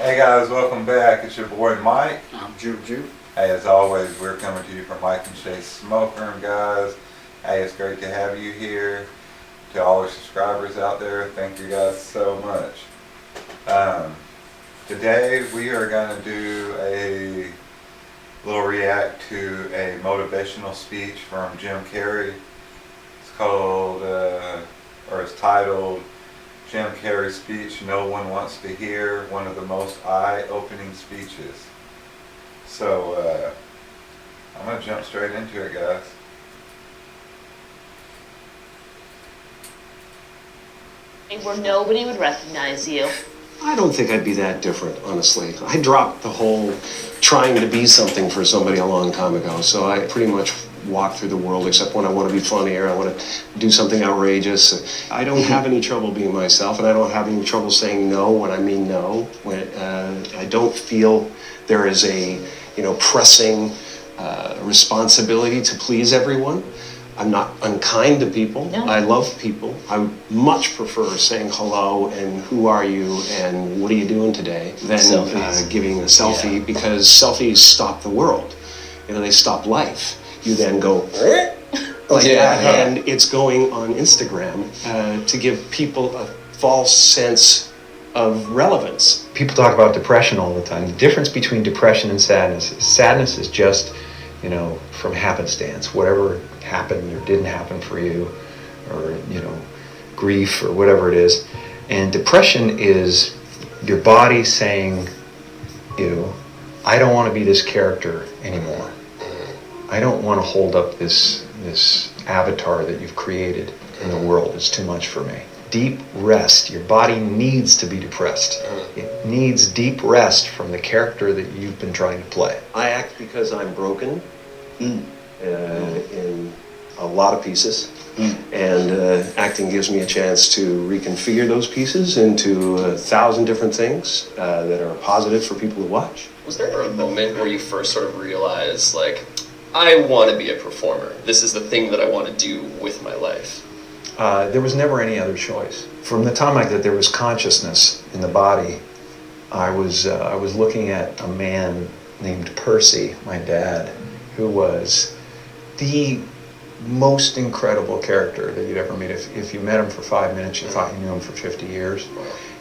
Hey guys, welcome back. It's your boy Mike. I'm Juju. Hey, as always, we're coming to you from Mike and Shay's Smoke Room, guys. Hey, it's great to have you here. To all our subscribers out there, thank you guys so much. Today we are going to do a little react to a motivational speech from Jim Carrey. It's called, or it's titled, Jim Carrey's Speech No One Wants to Hear, one of the most eye-opening speeches. So, I'm going to jump straight into it, guys. Where nobody would recognize you. I don't think I'd be that different, honestly. I dropped the whole trying to be something for somebody a long time ago, so I pretty much walk through the world except when I want to be funny or I want to do something outrageous. I don't have any trouble being myself, and I don't have any trouble saying no when I mean no. When I don't feel there is a pressing responsibility to please everyone. I'm not unkind to people. No. I love people. I would much prefer saying hello and who are you and what are you doing today than giving a selfie, because selfies stop the world. They stop life. You then go like that, and it's going on Instagram to give people a false sense of relevance. People talk about depression all the time. The difference between depression and sadness is just, from happenstance. Whatever happened or didn't happen for you, or, grief or whatever it is. And depression is your body saying, I don't want to be this character anymore. I don't want to hold up this avatar that you've created in the world. It's too much for me. Deep rest. Your body needs to be depressed. It needs deep rest from the character that you've been trying to play. I act because I'm broken in a lot of pieces, and acting gives me a chance to reconfigure those pieces into 1,000 different things that are positive for people to watch. Was there a moment where you first sort of realized, I want to be a performer. This is the thing that I want to do with my life? There was never any other choice. From the time that there was consciousness in the body, I was looking at a man named Percy, my dad, who was the most incredible character that you'd ever meet. If you met him for 5 minutes, you thought you knew him for 50 years.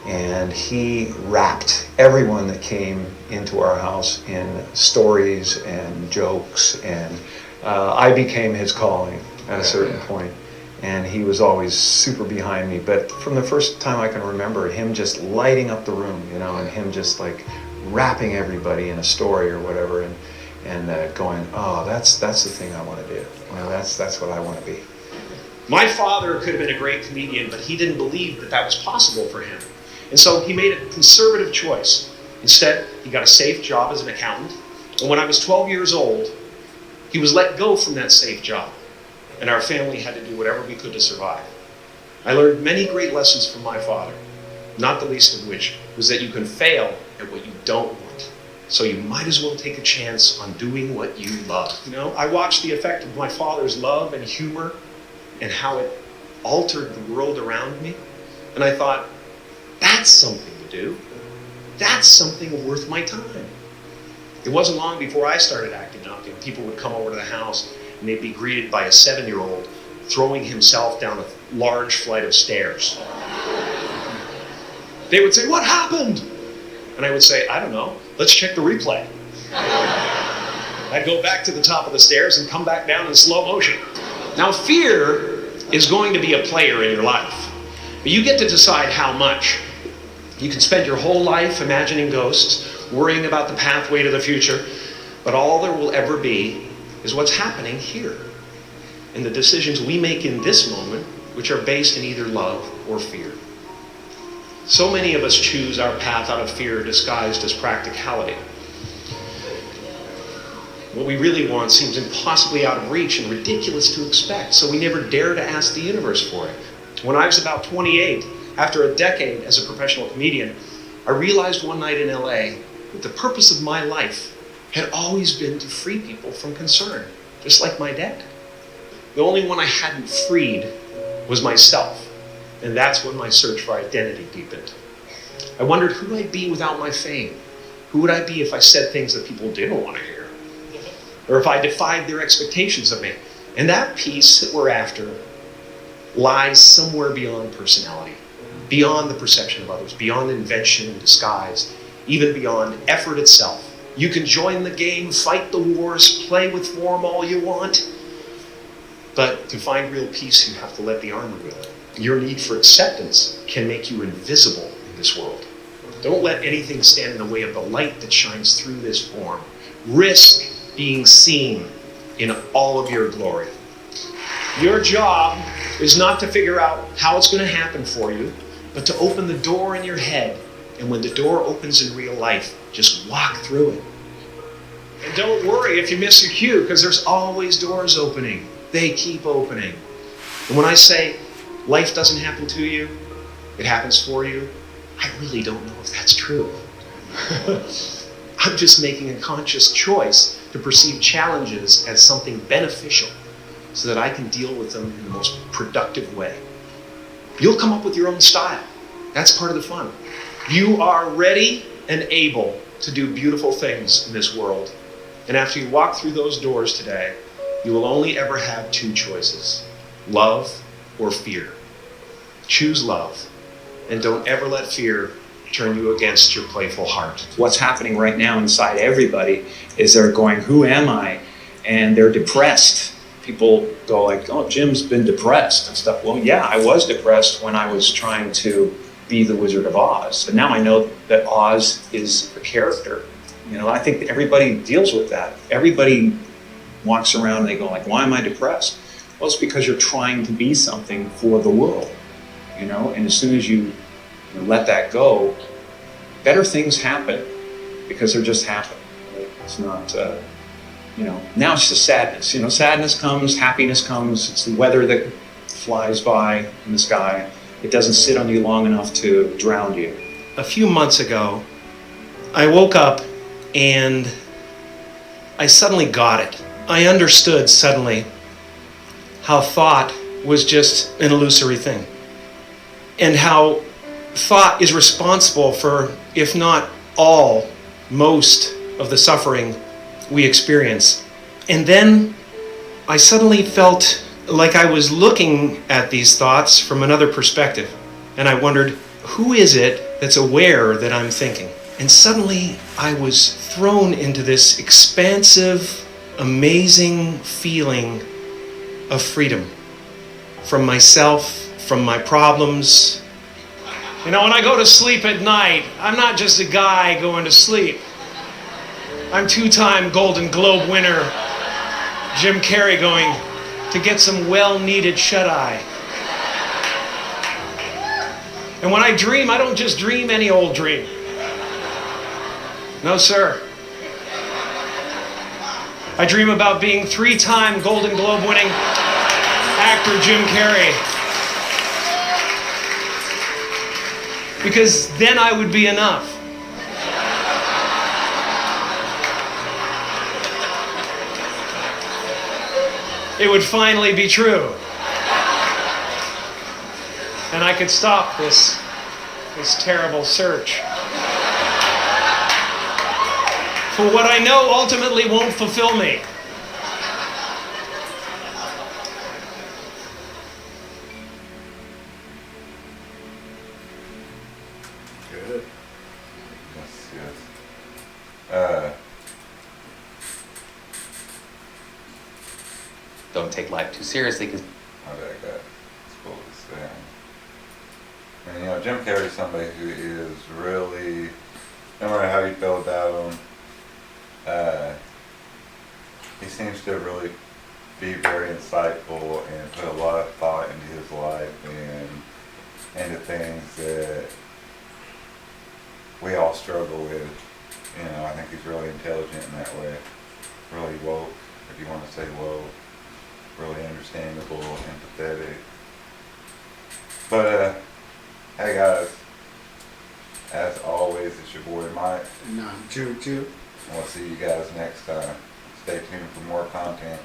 And he wrapped everyone that came into our house in stories and jokes, and I became his calling at a certain point. And he was always super behind me. But from the first time I can remember, him just lighting up the room, and him just wrapping everybody in a story or whatever, and going, oh, that's the thing I want to do. That's what I want to be. My father could have been a great comedian, but he didn't believe that was possible for him. And so he made a conservative choice. Instead, he got a safe job as an accountant. And when I was 12 years old, he was let go from that safe job. And our family had to do whatever we could to survive. I learned many great lessons from my father, not the least of which was that you can fail at what you don't want. So you might as well take a chance on doing what you love. I watched the effect of my father's love and humor and how it altered the world around me. And I thought, that's something to do. That's something worth my time. It wasn't long before I started acting up, and people would come over to the house and they'd be greeted by a 7-year-old throwing himself down a large flight of stairs. They would say, "What happened?" And I would say, "I don't know. Let's check the replay." I'd go back to the top of the stairs and come back down in slow motion. Now, fear is going to be a player in your life, but you get to decide how much. You can spend your whole life imagining ghosts, worrying about the pathway to the future, but all there will ever be is what's happening here, and the decisions we make in this moment, which are based in either love or fear. So many of us choose our path out of fear disguised as practicality. What we really want seems impossibly out of reach and ridiculous to expect, so we never dare to ask the universe for it. When I was about 28, after a decade as a professional comedian, I realized one night in LA that the purpose of my life had always been to free people from concern, just like my dad. The only one I hadn't freed was myself, and that's when my search for identity deepened. I wondered who I'd be without my fame. Who would I be if I said things that people didn't want to hear? Or if I defied their expectations of me? And that peace that we're after lies somewhere beyond personality, beyond the perception of others, beyond invention and disguise, even beyond effort itself. You can join the game, fight the wars, play with form all you want, but to find real peace, you have to let the armor go. Your need for acceptance can make you invisible in this world. Don't let anything stand in the way of the light that shines through this form. Risk being seen in all of your glory. Your job is not to figure out how it's going to happen for you, but to open the door in your head. And when the door opens in real life, just walk through it. And don't worry if you miss your cue, because there's always doors opening. They keep opening. And when I say life doesn't happen to you, it happens for you, I really don't know if that's true. I'm just making a conscious choice to perceive challenges as something beneficial so that I can deal with them in the most productive way. You'll come up with your own style. That's part of the fun. You are ready and able to do beautiful things in this world. And after you walk through those doors today, you will only ever have two choices: love or fear. Choose love, and don't ever let fear turn you against your playful heart. What's happening right now inside everybody is they're going, who am I? And they're depressed. People go like, oh, Jim's been depressed and stuff. Well, yeah, I was depressed when I was trying to be the Wizard of Oz. But now I know that Oz is a character. You know, I think that everybody deals with that. Everybody walks around and they go like, why am I depressed? Well, it's because you're trying to be something for the world, you know? And as soon as you let that go, better things happen because they're just happen. It's not, now it's just sadness. You know, sadness comes, happiness comes. It's the weather that flies by in the sky. It doesn't sit on you long enough to drown you. A few months ago, I woke up and I suddenly got it. I understood suddenly how thought was just an illusory thing, and how thought is responsible for, if not all, most of the suffering we experience. And then I suddenly felt like I was looking at these thoughts from another perspective, and I wondered, who is it that's aware that I'm thinking? And suddenly I was thrown into this expansive, amazing feeling of freedom from myself, from my problems. You know, when I go to sleep at night, I'm not just a guy going to sleep. I'm two-time Golden Globe winner Jim Carrey going to get some well-needed shut-eye. And when I dream, I don't just dream any old dream. No, sir. I dream about being three-time Golden Globe winning actor Jim Carrey. Because then I would be enough. It would finally be true. And I could stop this terrible search for what I know ultimately won't fulfill me. Good. Yes. Don't take life too seriously because I like that. It's cool to say. And Jim Carrey's somebody who is really, no matter how you feel about him, he seems to really be very insightful and put a lot of thought into his life and into things that we all struggle with. I think he's really intelligent in that way. Really woke, if you want to say woke. Really understandable, empathetic. But, hey guys, as always, it's your boy Mike. No, Choo. And we'll see you guys next time. Stay tuned for more content.